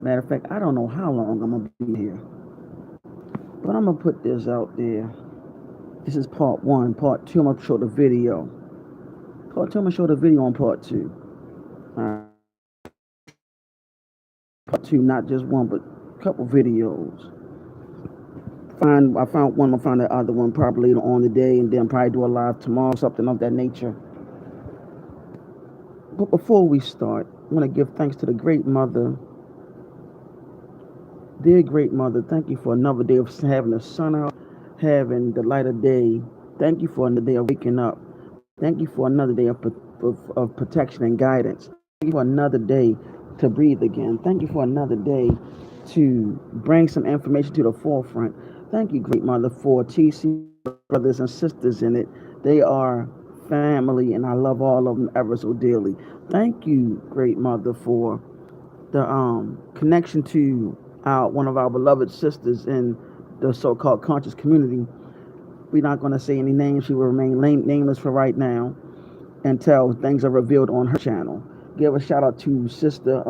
Matter of fact, I don't know how long I'm gonna be here, but I'm gonna put this out there. This is part one. Part two, I'm gonna show the video. Part two, I'm gonna show the video on part two. All right, part two, not just one, but a couple videos. I found one. I'll find the other one probably later on the day, and then probably do a live tomorrow, something of that nature. But before we start, I want to give thanks to the great mother. Dear great mother, thank you for another day of having the sun out, having the light of day. Thank you for another day of waking up. Thank you for another day of protection and guidance. Thank you for another day to breathe again. Thank you for another day to bring some information to the forefront. Thank you, great mother, for TC brothers and sisters in it. They are family, and I love all of them ever so dearly. Thank you, great mother, for the connection to one of our beloved sisters in the so-called conscious community. We're not going to say any names. She will remain nameless for right now until things are revealed on her channel. Give a shout out to Sister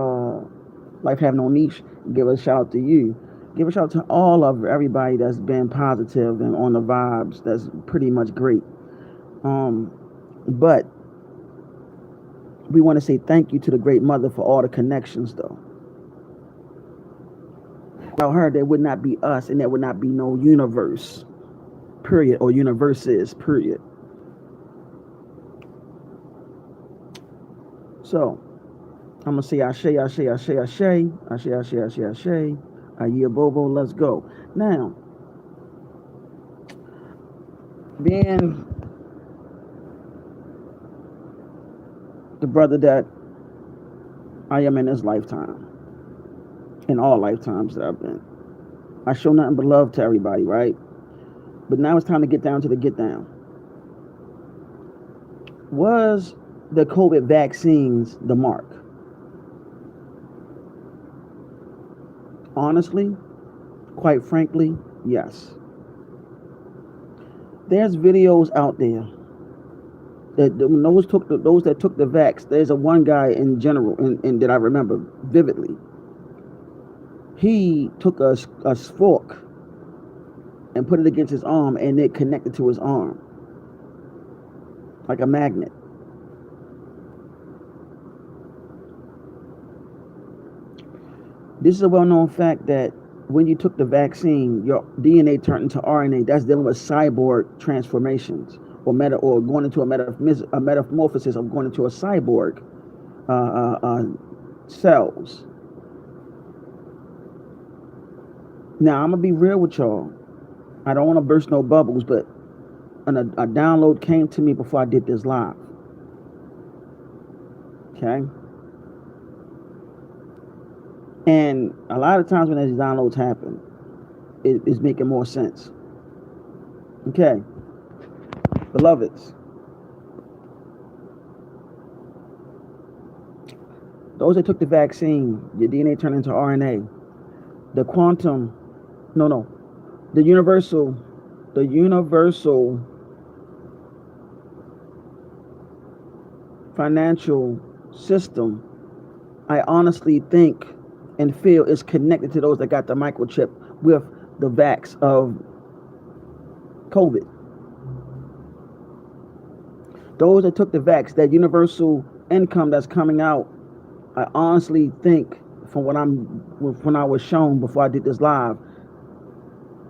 Life Have No Niche. Give a shout out to you. Give a shout out to all of everybody that's been positive and on the vibes. That's pretty much great. But we want to say thank you to the great mother for all the connections, though. Without her, there would not be us, and there would not be no universe, period, or universes, period. So, I'm gonna say Ashe, Ashe, Ashe, Ashe, Ashe, Ashe, Ashe, Ashe, Aye Bobo, let's go. Now, being the brother that I am in this lifetime, in all lifetimes that I've been, I show nothing but love to everybody, right? But now it's time to get down to the get down. Was the COVID vaccines the mark? Honestly, quite frankly, yes. There's videos out there that those that took the vax. There's a one guy in general, and that I remember vividly. He took a fork and put it against his arm, and it connected to his arm like a magnet. This is a well-known fact that when you took the vaccine, your DNA turned into RNA. That's dealing with cyborg transformations, or going into a metamorphosis of going into a cyborg uh, uh, uh, cells. Now I'm gonna be real with y'all. I don't want to burst no bubbles, but a download came to me before I did this live. Okay. And a lot of times when these downloads happen, it's making more sense. Okay. Beloveds, those that took the vaccine, your DNA turned into RNA. The quantum, no, the universal financial system, I honestly think and feel is connected to those that got the microchip with the vax of COVID. Those that took the vax, that universal income that's coming out, I honestly think from when I was shown before I did this live,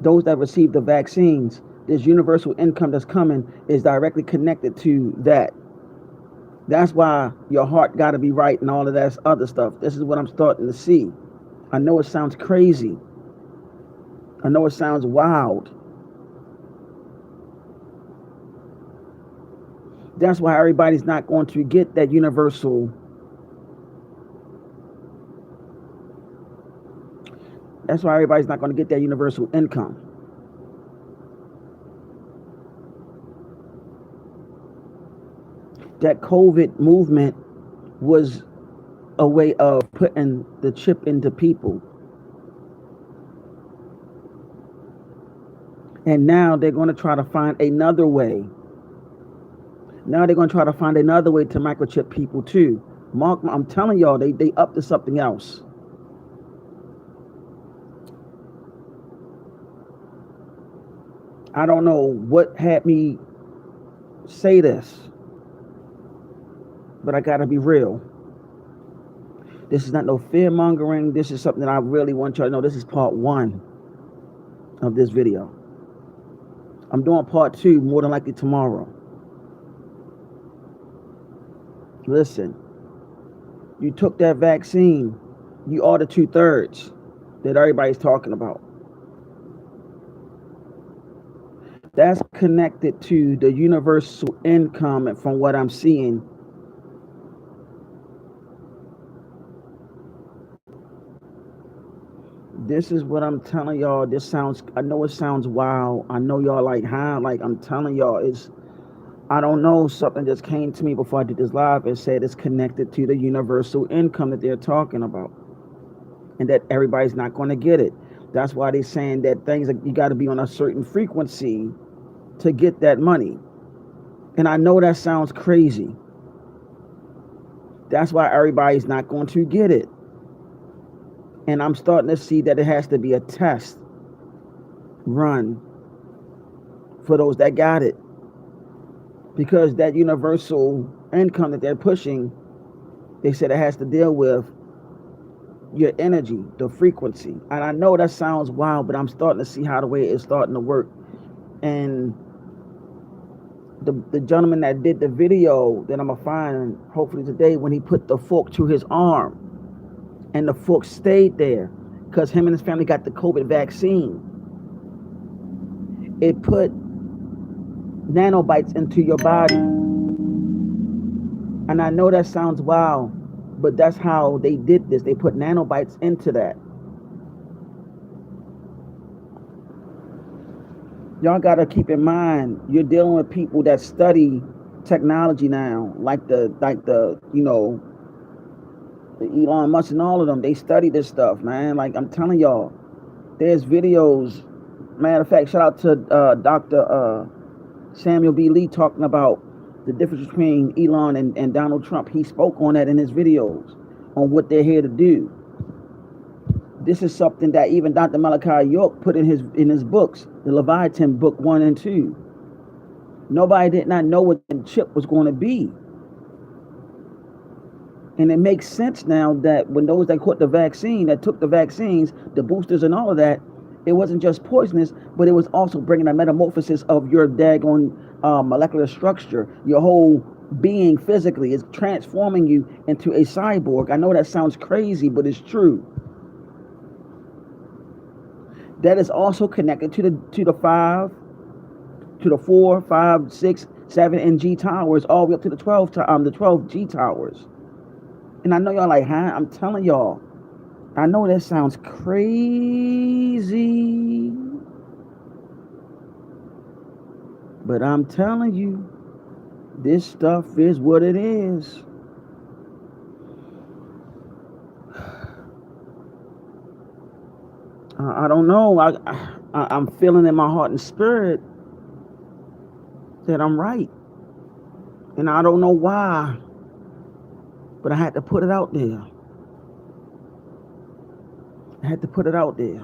those that received the vaccines, this universal income that's coming is directly connected to that. That's why your heart got to be right and all of that other stuff. This is what I'm starting to see. I know it sounds crazy. I know it sounds wild. That's why everybody's not going to get that universal. That's why everybody's not going to get that universal income. That COVID movement was a way of putting the chip into people. And now they're going to try to find another way. Now they're going to try to find another way to microchip people too. I'm telling y'all, they up to something else. I don't know what had me say this, but I gotta be real. This is not no fear mongering. This is something I really want y'all to know. This is part one of this video. I'm doing part two more than likely tomorrow. Listen, you took that vaccine, you are the 2/3 that everybody's talking about. That's connected to the universal income, and from what I'm seeing, this is what I'm telling y'all. This sounds, I know it sounds wild. I know y'all like, huh? Like, I'm telling y'all, I don't know, something just came to me before I did this live and said it's connected to the universal income that they're talking about, and that everybody's not going to get it. That's why they're saying that things like you got to be on a certain frequency to get that money. And I know that sounds crazy. That's why everybody's not going to get it. And I'm starting to see that it has to be a test run for those that got it. Because that universal income that they're pushing, they said it has to deal with your energy, the frequency. And I know that sounds wild, but I'm starting to see how the way it's starting to work. And the gentleman that did the video that I'm gonna find hopefully today, when he put the fork to his arm and the fork stayed there because him and his family got the COVID vaccine, it put nanobites into your body. And I know that sounds wild, but that's how they did this. They put nanobites into that. Y'all gotta keep in mind, you're dealing with people that study technology now, like the the Elon Musk and all of them. They study this stuff, man. Like I'm telling y'all, there's videos. Matter of fact, shout out to Dr. Samuel B. Lee talking about the difference between Elon and Donald Trump. He spoke on that in his videos on what they're here to do. This is something that even Dr. Malachi York put in his books, the Leviathan book 1 and 2. Nobody did not know what the chip was going to be. And it makes sense now that when those that caught the vaccine, that took the vaccines, the boosters and all of that, it wasn't just poisonous, but it was also bringing a metamorphosis of your daggone molecular structure, your whole being physically. It's transforming you into a cyborg. I know that sounds crazy, but it's true. That is also connected to the 4, 5, 6, 7, and G towers, all the way up to the 12 G towers. And I know y'all like, huh? I'm telling y'all, I know that sounds crazy, but I'm telling you, this stuff is what it is. I don't know. I'm feeling in my heart and spirit that I'm right, and I don't know why, but I had to put it out there. I had to put it out there.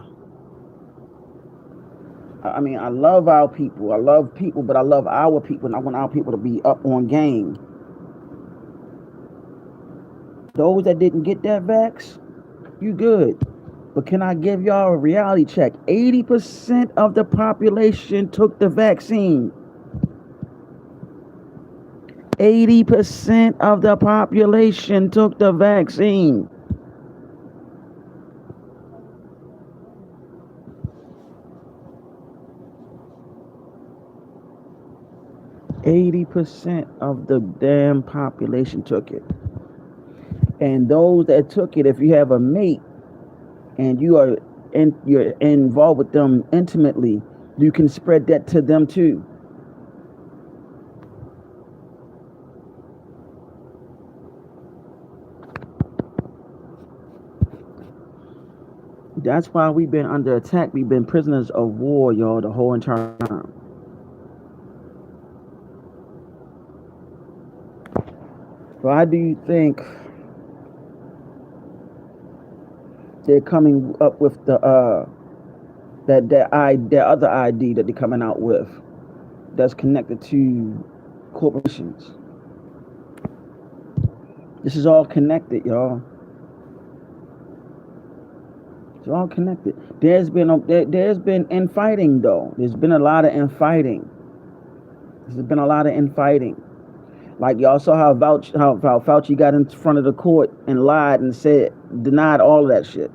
I mean, I love our people. I love people, but I love our people, and I want our people to be up on game. Those that didn't get that vax, you good. But can I give y'all a reality check? 80% of the population took the vaccine. 80% of the population took the vaccine. %80 of the damn population took it. And those that took it, if you have a mate and you're involved with them intimately, you can spread that to them too. That's why we've been under attack. We've been prisoners of war, y'all, the whole entire time. Why do you think they're coming up with the that other ID that they're coming out with that's connected to corporations. This is all connected, y'all. It's all connected. There's been infighting though. There's been a lot of infighting. There's been a lot of infighting. Like y'all saw how Fauci got in front of the court and lied and denied all of that shit.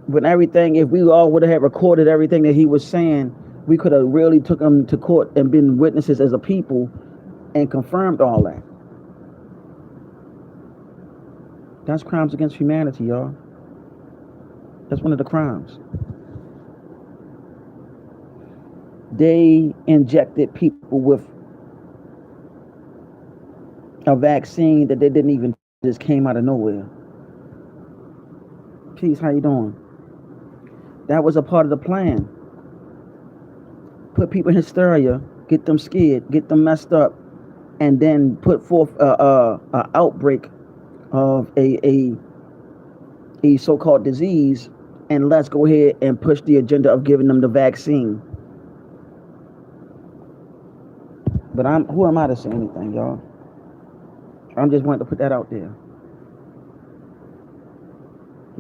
But everything, if we all would have recorded everything that he was saying, we could have really took him to court and been witnesses as a people and confirmed all that. That's crimes against humanity, y'all. That's one of the crimes. They injected people with a vaccine that they didn't even just came out of nowhere. Peace, how you doing? That was a part of the plan. Put people in hysteria, get them scared, get them messed up, and then put forth a outbreak of a so-called disease, and let's go ahead and push the agenda of giving them the vaccine. But who am I to say anything, y'all? I'm just wanting to put that out there.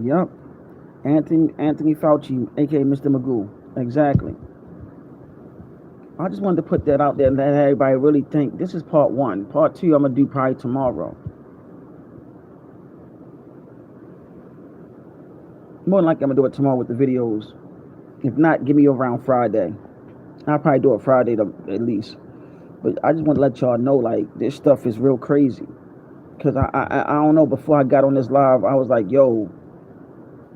Yep. Anthony Fauci, aka Mr. Magoo. Exactly. I just wanted to put that out there and let everybody really think. This is part one. Part two, I'm going to do probably tomorrow. More than likely, I'm going to do it tomorrow with the videos. If not, give me around Friday. I'll probably do it Friday at least. But I just want to let y'all know, like, this stuff is real crazy. Because I don't know, before I got on this live, I was like, yo,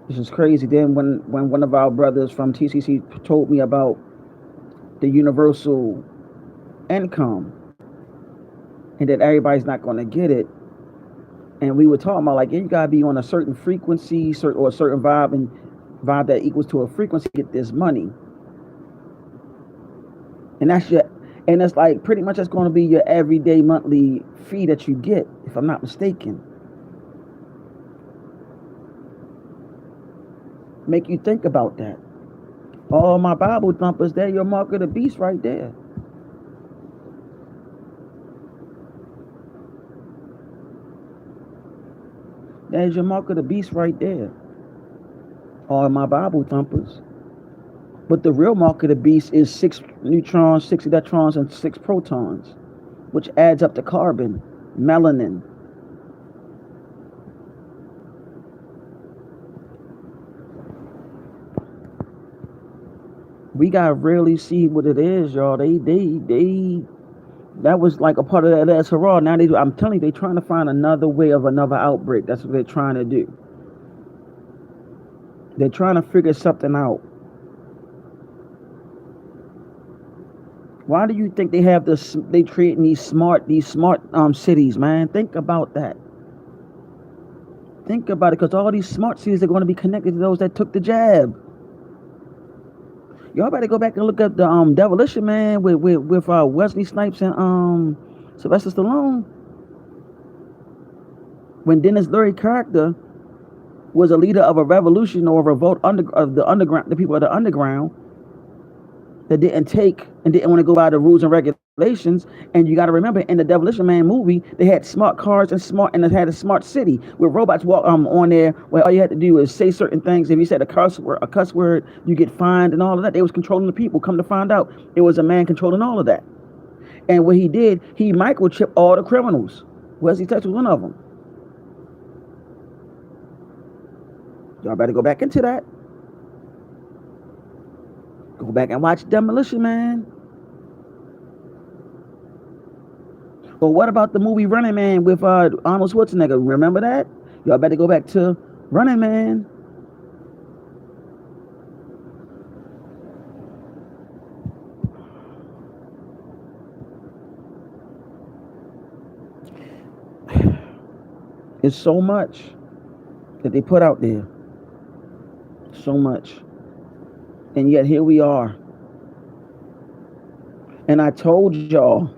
this is crazy. Then when one of our brothers from TCC told me about the universal income and that everybody's not going to get it, and we were talking about, like, yeah, you got to be on a certain frequency or a certain vibe, and vibe that equals to a frequency to get this money. And it's like pretty much that's going to be your everyday monthly fee that you get, if I'm not mistaken. Make you think about that. All my Bible thumpers, there, your mark of the beast right there. There's your mark of the beast right there. All my Bible thumpers. But the real mark of the beast is 6 neutrons, 6 electrons, and 6 protons, which adds up to carbon, melanin. We gotta really see what it is, y'all. That was like a part of that hurrah. Now I'm telling you, they're trying to find another way of another outbreak. That's what they're trying to do. They're trying to figure something out. Why do you think they have this? They creating these smart cities, man? Think about that. Think about it, because all these smart cities are going to be connected to those that took the jab. Y'all better go back and look up the Demolition Man with Wesley Snipes and Sylvester Stallone. When Dennis Leary's character was a leader of a revolution or a revolt of the underground, the people of the underground that didn't want to go by the rules and regulations. And you got to remember, in the Demolition Man movie, they had smart cars and they had a smart city where robots walk on there, where all you had to do is say certain things. If you said a cuss word, you get fined and all of that. They was controlling the people. Come to find out, it was a man controlling all of that. And what he did, he microchipped all the criminals. Wesley Snipes was one of them. Y'all better go back into that. Go back and watch Demolition Man. But what about the movie Running Man with Arnold Schwarzenegger? Remember that? Y'all better go back to Running Man. It's so much that they put out there. So much. And yet here we are. And I told y'all,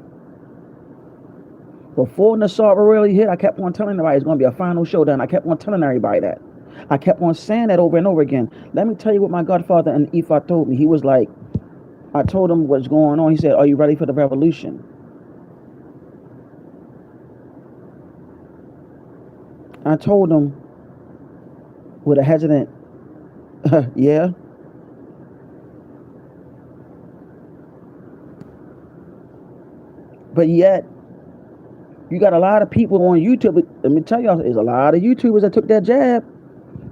before Nasara really hit, I kept on telling everybody it's going to be a final showdown. I kept on telling everybody that. I kept on saying that over and over again. Let me tell you what my godfather and Ifa told me. He was like, I told him what's going on. He said, are you ready for the revolution? I told him with a hesitant, yeah. But yet, you got a lot of people on YouTube. Let me tell y'all, there's a lot of YouTubers that took that jab.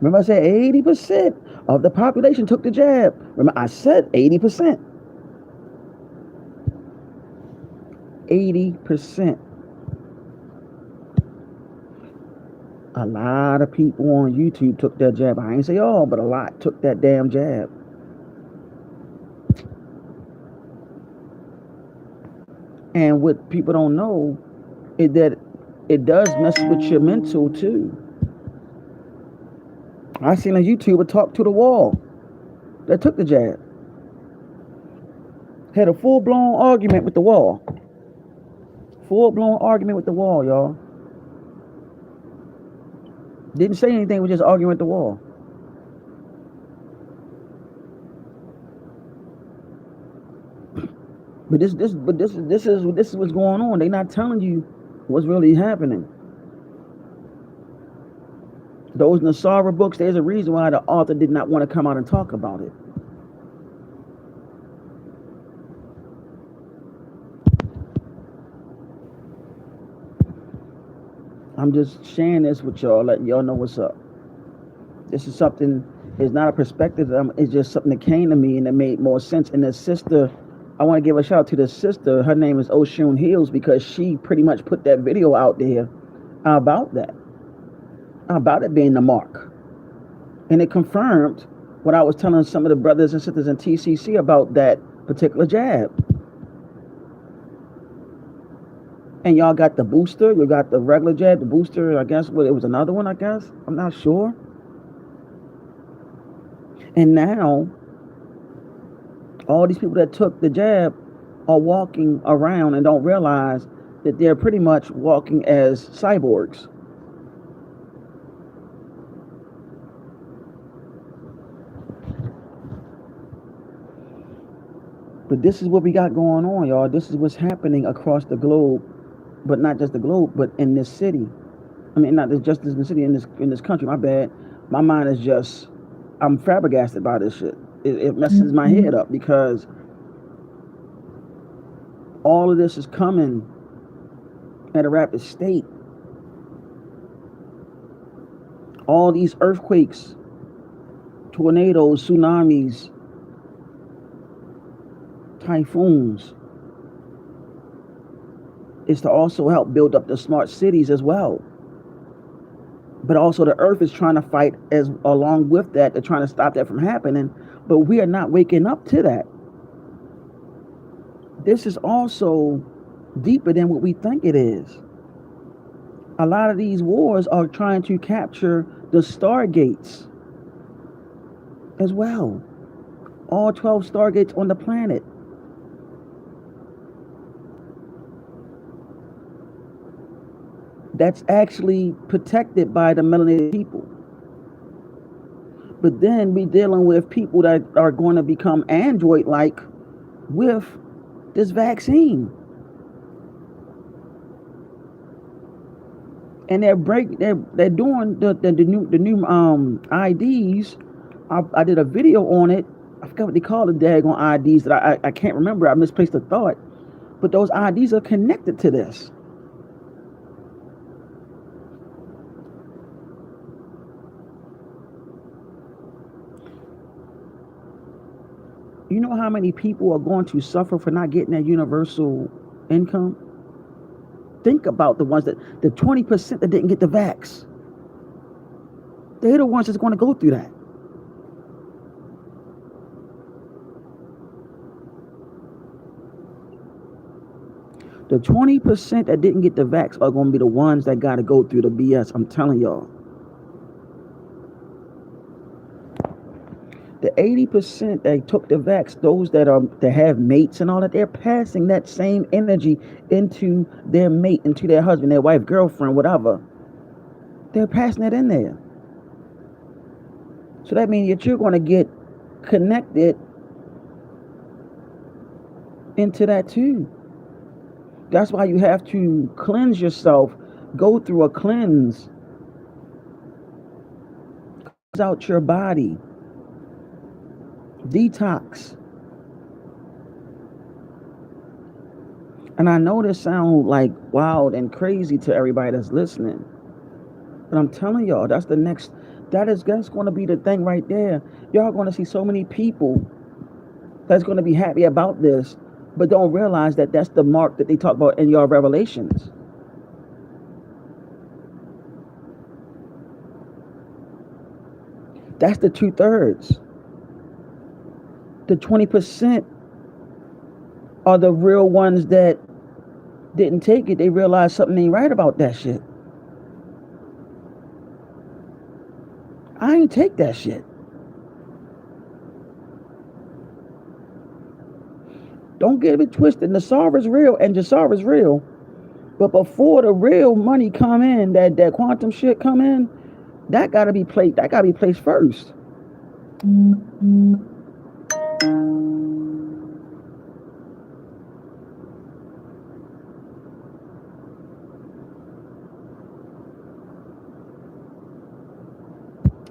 Remember I said 80% of the population took the jab. Remember I said 80%. 80%. A lot of people on YouTube took that jab. I ain't say all, but a lot took that damn jab. And what people don't know is that it does mess with your mental too. I seen a YouTuber talk to the wall that took the jab. Had a full-blown argument with the wall. Full-blown argument with the wall, y'all. Didn't say anything, was just arguing with the wall. But this is what's going on. They're not telling you what's really happening. Those Nasara books, there's a reason why the author did not want to come out and talk about it. I'm just sharing this with y'all, letting y'all know what's up. This is something, it's not a perspective, it's just something that came to me and it made more sense. And the sister, I want to give a shout out to the sister. Her name is Oshun Hills, because she pretty much put that video out there about that, about it being the mark. And it confirmed what I was telling some of the brothers and sisters in TCC about that particular jab. And y'all got the booster, you got the regular jab, the booster, I guess, well, it was another one, I guess. I'm not sure. And now, all these people that took the jab are walking around and don't realize that they're pretty much walking as cyborgs. But this is what we got going on, y'all. This is what's happening across the globe, but not just the globe, but in this city. I mean, not just in the city, in this country. My bad. My mind is just, I'm flabbergasted by this shit. It messes my head up, because all of this is coming at a rapid state. All these earthquakes, tornadoes, tsunamis, typhoons, is to also help build up the smart cities as well. But also the earth is trying to fight as along with that. They're trying to stop that from happening, but we are not waking up to that. This is also deeper than what we think it is. A lot of these wars are trying to capture the stargates as well. All 12 stargates on the planet. That's actually protected by the melanated people. But then we dealing with people that are going to become android-like with this vaccine. And they're doing the new IDs. I did a video on it. I forgot what they call the daggone IDs that I can't remember. I misplaced the thought. But those IDs are connected to this. You know how many people are going to suffer for not getting that universal income? Think about the ones the 20% that didn't get the vax. They're the ones that's going to go through that. The 20% that didn't get the vax are going to be the ones that got to go through the BS. I'm telling y'all. The 80% that took the vax, those that have mates and all that, they're passing that same energy into their mate, into their husband, their wife, girlfriend, whatever. They're passing it in there. So that means that you're going to get connected into that too. That's why you have to cleanse yourself, go through a cleanse, cleanse out your body, detox. And I know this sounds like wild and crazy to everybody that's listening, but I'm telling y'all, that's going to be the thing right there. Y'all going to see so many people that's going to be happy about this, but don't realize that that's the mark that they talk about in your revelations. That's the 2/3. The 20% are the real ones that didn't take it. They realized something ain't right about that shit. I ain't take that shit. Don't get it twisted. Nasar is real and Jasar is real. But before the real money come in, that quantum shit come in, that gotta be placed. That gotta be placed first.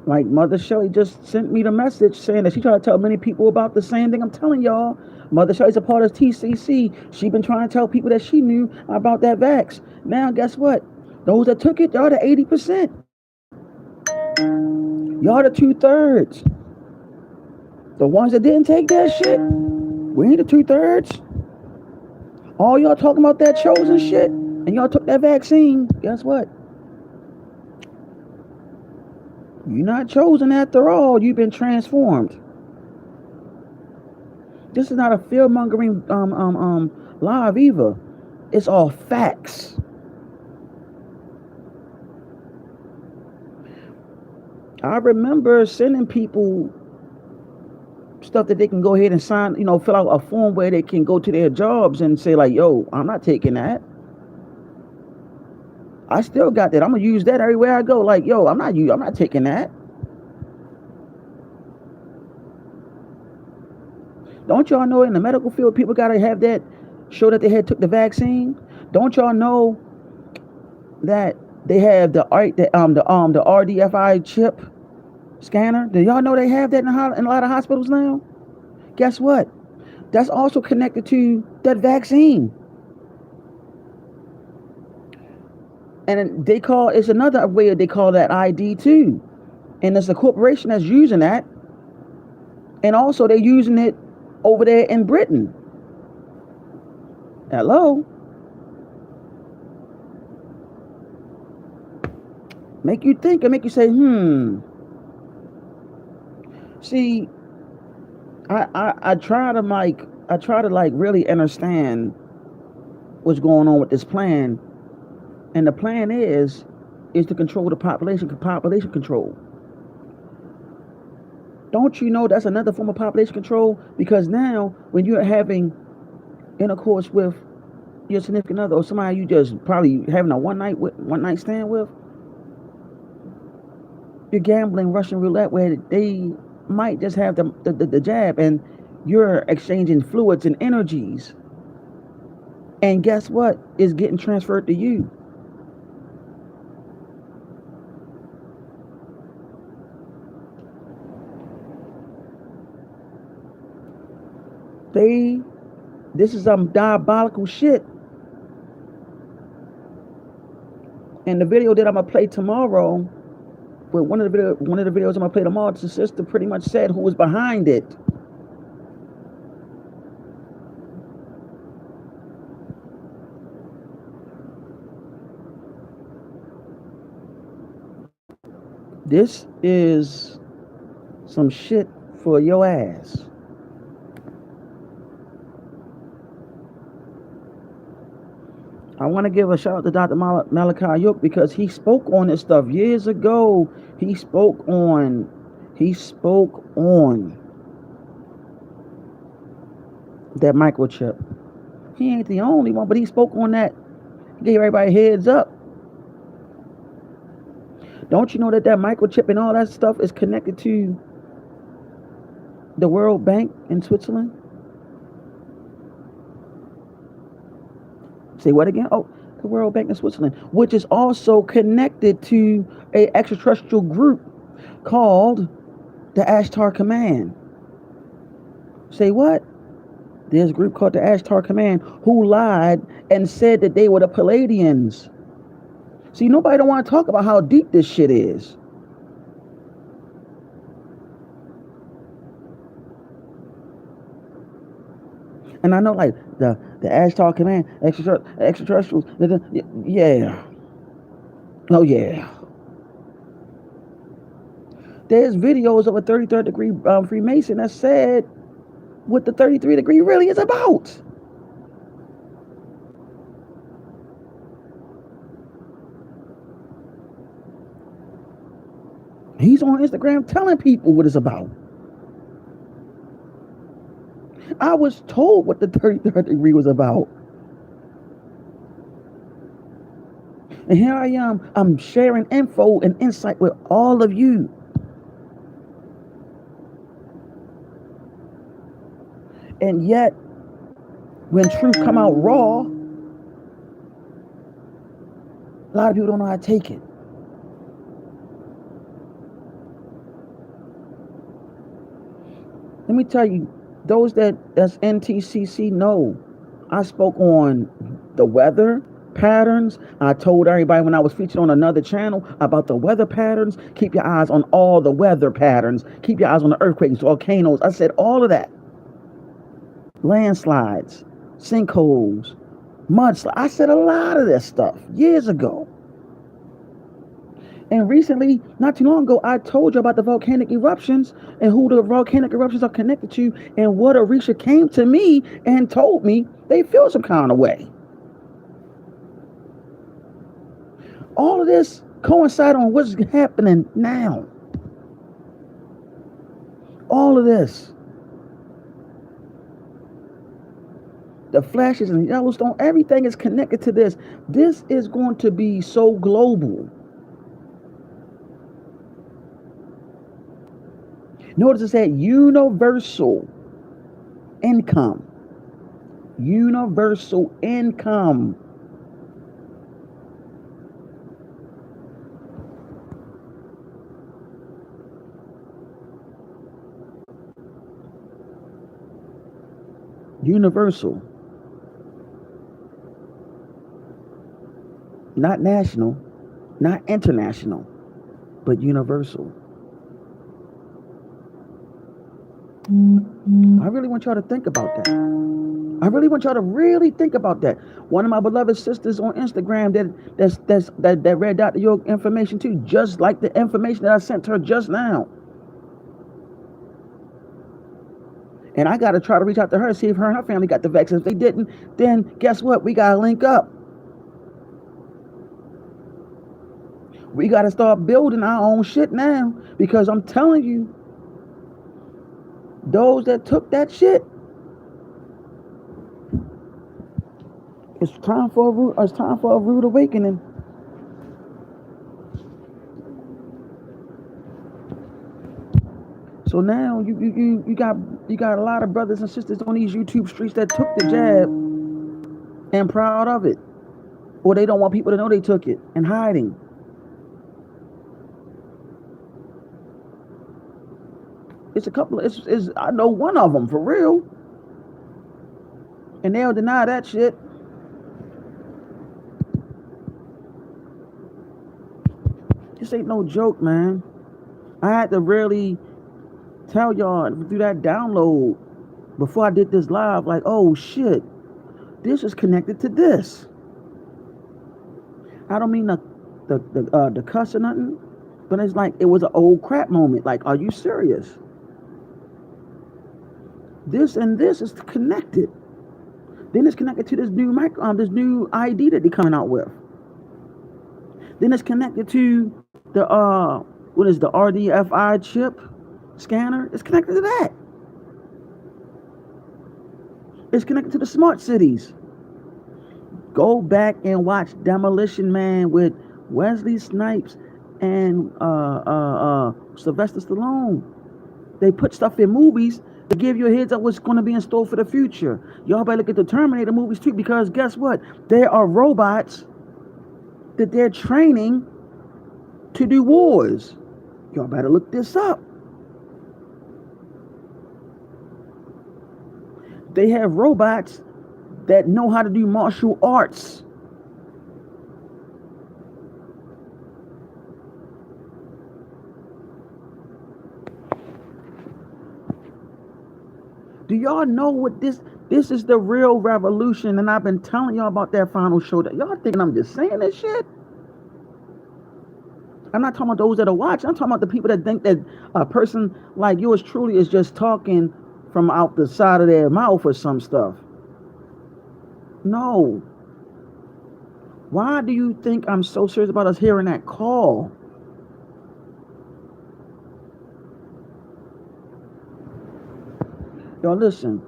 Like Mother Shelley just sent me the message saying that she tried to tell many people about the same thing I'm telling y'all. Mother Shelley's a part of TCC. She been trying to tell people that she knew about that vax. Now guess what? Those that took it, y'all the 80%. Y'all the 2/3. The ones that didn't take that shit, we ain't the 2/3. All y'all talking about that chosen shit, and y'all took that vaccine. Guess what? You're not chosen after all. You've been transformed. This is not a fear mongering live either. It's all facts. I remember sending people stuff that they can go ahead and sign, fill out a form where they can go to their jobs and say like, yo, I'm not taking that. I still got that. I'm gonna use that everywhere I go. Like, yo, I'm not taking that. Don't y'all know in the medical field people gotta have that show that they had took the vaccine? Don't y'all know that they have the RDFI chip scanner? Do y'all know they have that in a lot of hospitals now? Guess what? That's also connected to that vaccine. And it's another way they call that ID too. And there's a corporation that's using that. And also they're using it over there in Britain. Hello? Make you think and make you say, See, I try to really understand what's going on with this plan. And the plan is to control the population control. Don't you know that's another form of population control? Because now when you're having intercourse with your significant other or somebody you just probably having a one night stand with, you're gambling Russian roulette where they might just have the jab and you're exchanging fluids and energies. And guess what? It's getting transferred to you. This is some diabolical shit. And the video that I'm gonna play tomorrow, with one of the videos I'm gonna play tomorrow, the sister pretty much said who was behind it. This is some shit for your ass. I want to give a shout out to Dr. Malachi Yoke because he spoke on this stuff years ago. He spoke on that microchip. He ain't the only one, but he spoke on that. He gave everybody a heads up. Don't you know that that microchip and all that stuff is connected to the World Bank in Switzerland? Say what again? Oh, the World Bank in Switzerland, which is also connected to a extraterrestrial group called the Ashtar Command. Say what? There's a group called the Ashtar Command who lied and said that they were the Palladians. See, nobody don't want to talk about how deep this shit is. And I know, like, the Ashtar Command, extraterrestrials, yeah. Oh, yeah. There's videos of a 33rd degree Freemason that said what the 33 degree really is about. He's on Instagram telling people what it's about. I was told what the 33rd degree was about. And here I am, I'm sharing info and insight with all of you. And yet, when truth come out raw, a lot of people don't know how to take it. Let me tell you, those that's NTCC know, I spoke on the weather patterns. I told everybody when I was featured on another channel about the weather patterns. Keep your eyes on all the weather patterns. Keep your eyes on the earthquakes, volcanoes. I said all of that. Landslides, sinkholes, mudslides. I said a lot of this stuff years ago. And recently, not too long ago, I told you about the volcanic eruptions and who the volcanic eruptions are connected to, and what Orisha came to me and told me they feel some kind of way. All of this coincide on what's happening now. All of this. The flashes in Yellowstone, everything is connected to this. This is going to be so global. Notice it said universal income. Universal income. Universal. Not national, not international, but universal. I really want y'all to think about that. I really want y'all to really think about that. One of my beloved sisters on Instagram that read out your information too, just like the information that I sent her just now. And I got to try to reach out to her, see if her and her family got the vaccine. If they didn't, then guess what? We got to link up. We got to start building our own shit now, because I'm telling you, those that took that shit, it's time for a rude awakening. So now you got a lot of brothers and sisters on these YouTube streets that took the jab and proud of it, or they don't want people to know they took it and hiding. It's a couple. It's I know one of them for real, and they'll deny that shit. This ain't no joke, man. I had to really tell y'all through that download before I did this live, like, oh shit, this is connected to this. I don't mean the cuss or nothing, but it's like it was an old crap moment. Like, are you serious? This and this is connected. Then it's connected to this new ID that they're coming out with. Then it's connected to the what is the RDFI chip scanner? It's connected to that. It's connected to the smart cities. Go back and watch Demolition Man with Wesley Snipes and Sylvester Stallone. They put stuff in movies to give you a heads up what's going to be in store for the future. Y'all better look at the Terminator movies too, because guess what? There are robots that they're training to do wars. Y'all better look this up. They have robots that know how to do martial arts. Do y'all know what this is the real revolution? And I've been telling y'all about that final show. That y'all thinking I'm just saying this shit? I'm not talking about those that are watching. I'm talking about the people that think that a person like yours truly is just talking from out the side of their mouth or some stuff. No. Why do you think I'm so serious about us hearing that call? Y'all listen.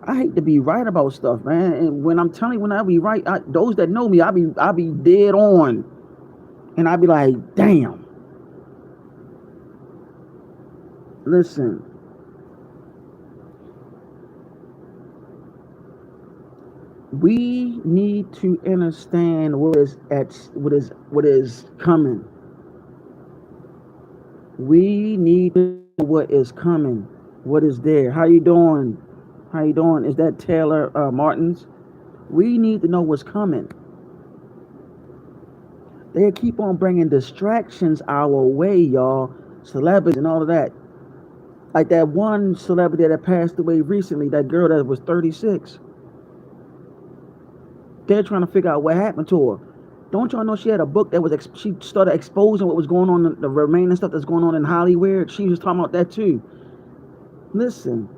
I hate to be right about stuff, man. And when I'm telling you, when I be right, those that know me, I be dead on, and I be like, damn. Listen. We need to understand what is coming. We need to know what is coming. What is there? How you doing? How you doing? Is that Taylor Martins? We need to know what's coming. They keep on bringing distractions our way, y'all. Celebrities and all of that. Like that one celebrity that passed away recently, that girl that was 36. They're trying to figure out what happened to her. Don't y'all know she had a book that was she started exposing what was going on, the remaining stuff that's going on in Hollywood. She was talking about that too. Listen,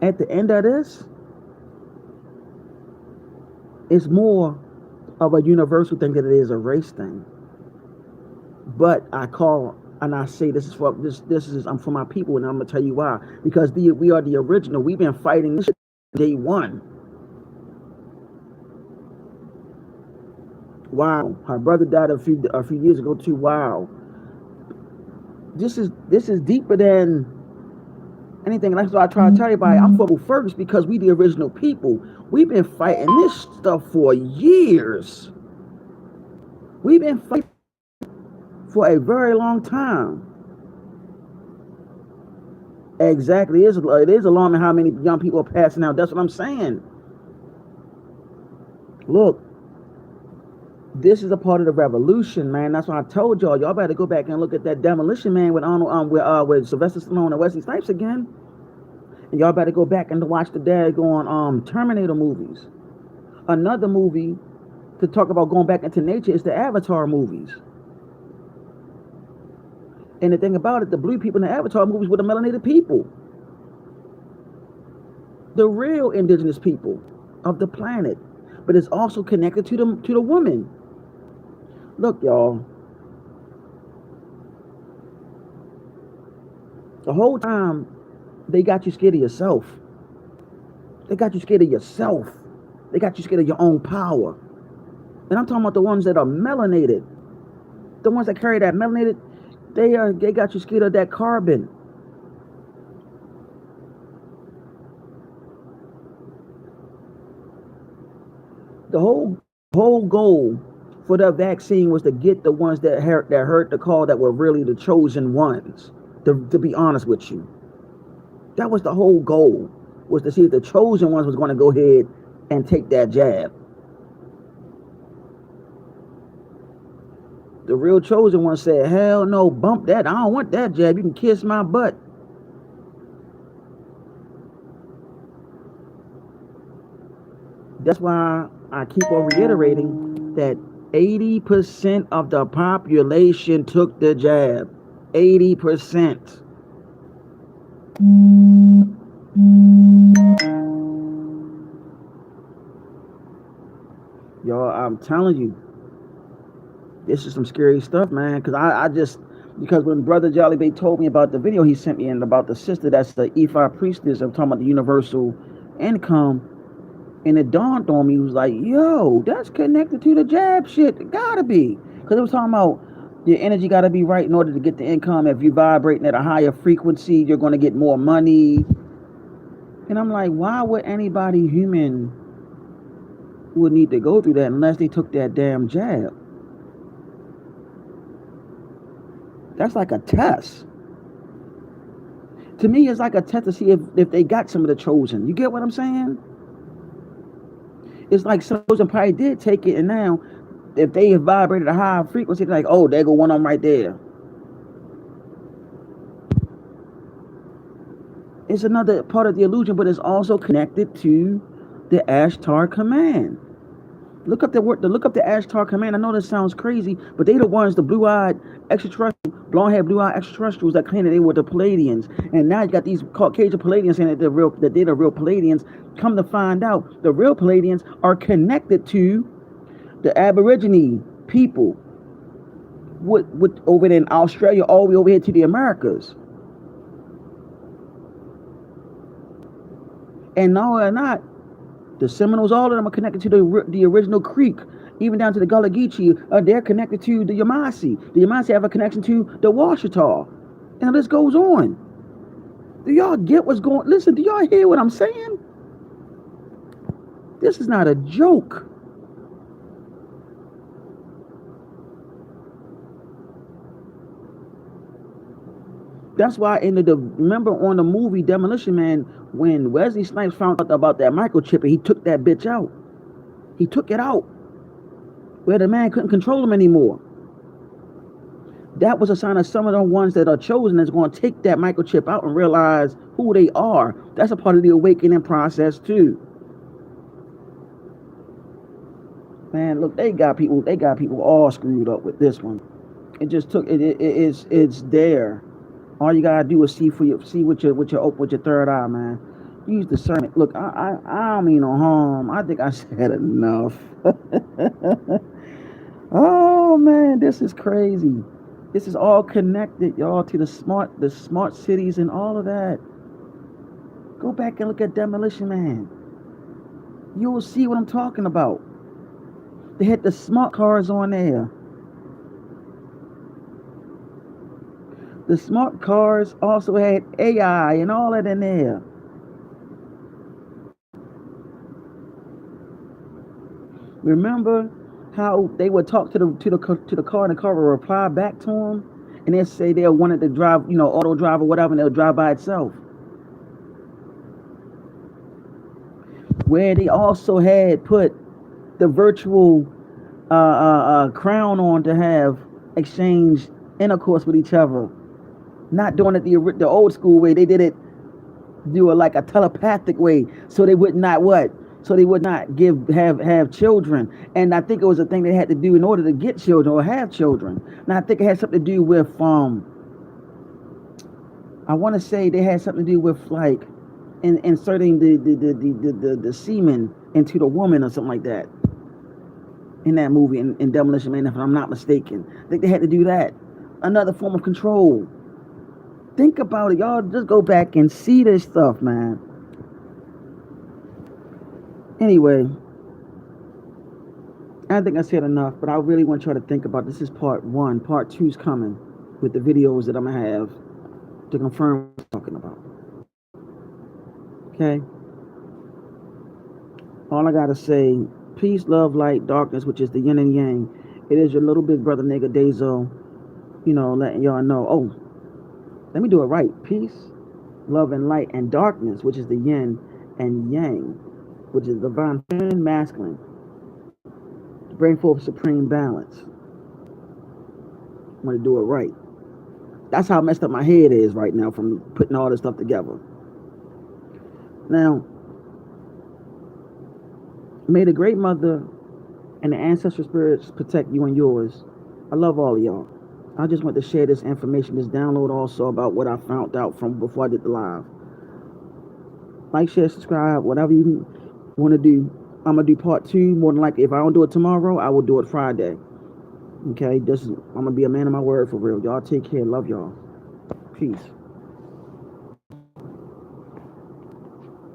at the end of this, it's more of a universal thing than it is a race thing. But I call and I say this is for this is I'm for my people, and I'm gonna tell you why. Because we are the original. We've been fighting this day one. Wow, her brother died a few years ago too. Wow, this is deeper than anything. And that's why I try to tell everybody I'm for first, because we the original people. We've been fighting this stuff for years. We've been fighting for a very long time. Exactly, it is alarming how many young people are passing out. That's what I'm saying. Look, this is a part of the revolution, man. That's why I told y'all. Y'all better go back and look at that Demolition Man with Arnold, with Sylvester Stallone and Wesley Snipes again. And y'all better go back and watch the daggone Terminator movies. Another movie to talk about going back into nature is the Avatar movies. And the thing about it, the blue people in the Avatar movies were the melanated people, the real indigenous people of the planet. But it's also connected to the woman. Look, y'all. The whole time they got you scared of yourself. They got you scared of yourself. They got you scared of your own power. And I'm talking about the ones that are melanated. The ones that carry that melanated, they got you scared of that carbon. The whole goal for that vaccine was to get the ones that heard the call, that were really the chosen ones. To be honest with you, that was the whole goal, was to see if the chosen ones was going to go ahead and take that jab. The real chosen one said, hell no, bump that. I don't want that jab. You can kiss my butt. That's why I keep on reiterating that 80% of the population took the jab. 80%. Y'all, I'm telling you, this is some scary stuff, man. Because when Brother Jolly Bay told me about the video he sent me, and about the sister that's the Ifa priestess, I'm talking about the universal income, And it dawned on me, it was like, yo, that's connected to the jab shit. It gotta be. Because it was talking about your energy gotta be right in order to get the income. If you're vibrating at a higher frequency, you're gonna get more money. And I'm like, why would anybody human would need to go through that unless they took that damn jab? That's like a test. To me, it's like a test to see if they got some of the chosen. You get what I'm saying? It's like some chosen probably did take it, and now if they have vibrated a high frequency, they're like, oh, there go one of them right there. It's another part of the illusion, but it's also connected to the Ashtar command. Look up the word. Look up the Ashtar command. I know this sounds crazy, but they the ones, the blue-eyed extraterrestrial, blonde-haired, blue-eyed extraterrestrials that claim that they were the Palladians. And now you got these Caucasian Palladians saying that they're the real Palladians. Come to find out, the real Palladians are connected to the Aborigine people, with over there in Australia, all the way over here to the Americas. And no, they're not. The Seminoles, all of them are connected to the original Creek, even down to the Gullah Geechee. They're connected to the Yamasee. The Yamasee have a connection to the Washita. And this goes on. Do y'all get what's going on? Listen, do y'all hear what I'm saying? This is not a joke. That's why remember on the movie Demolition Man, when Wesley Snipes found out about that microchip and he took that bitch out. He took it out where the man couldn't control him anymore. That was a sign of some of the ones that are chosen that's going to take that microchip out and realize who they are. That's a part of the awakening process too. Man, look, they got people all screwed up with this one. It just took it's there. All you gotta do is see with your third eye, man. Use discernment. Look, I don't mean no harm. I think I said enough. Oh man, this is crazy. This is all connected, y'all, to the smart cities and all of that. Go back and look at Demolition Man. You will see what I'm talking about. They had the smart cars on there. The smart cars also had AI and all that in there. Remember how they would talk to the car, and the car would reply back to them, and they'll say they wanted to drive, auto drive or whatever, and they'll drive by itself. Where they also had put the virtual crown on to have exchange intercourse with each other. Not doing it the old school way. They did it like a telepathic way, so they would not what? So they would not have children. And I think it was a thing they had to do in order to get children or have children. Now I think it had something to do with I want to say they had something to do with like inserting the semen into the woman or something like that. In that movie, in Demolition Man, if I'm not mistaken, I think they had to do that. Another form of control. Think about it, y'all. Just go back and see this stuff, man. Anyway, I think I said enough, but I really want y'all to think about this. Is part 1. Part 2 is coming with the videos that I'm going to have to confirm what I'm talking about. Okay? All I got to say, peace, love, light, darkness, which is the yin and yang. It is your little big brother, nigga, Dazo, letting y'all know. Oh, let me do it right. Peace, love, and light, and darkness, which is the yin and yang, which is divine feminine, masculine, to bring forth supreme balance. I'm going to do it right. That's how messed up my head is right now from putting all this stuff together. Now, may the Great Mother and the ancestral spirits protect you and yours. I love all of y'all. I just want to share this information, this download also about what I found out from before I did the live. Like, share, subscribe, whatever you want to do. I'm going to do part 2. More than likely, if I don't do it tomorrow, I will do it Friday. Okay? I'm going to be a man of my word for real. Y'all take care. Love y'all. Peace.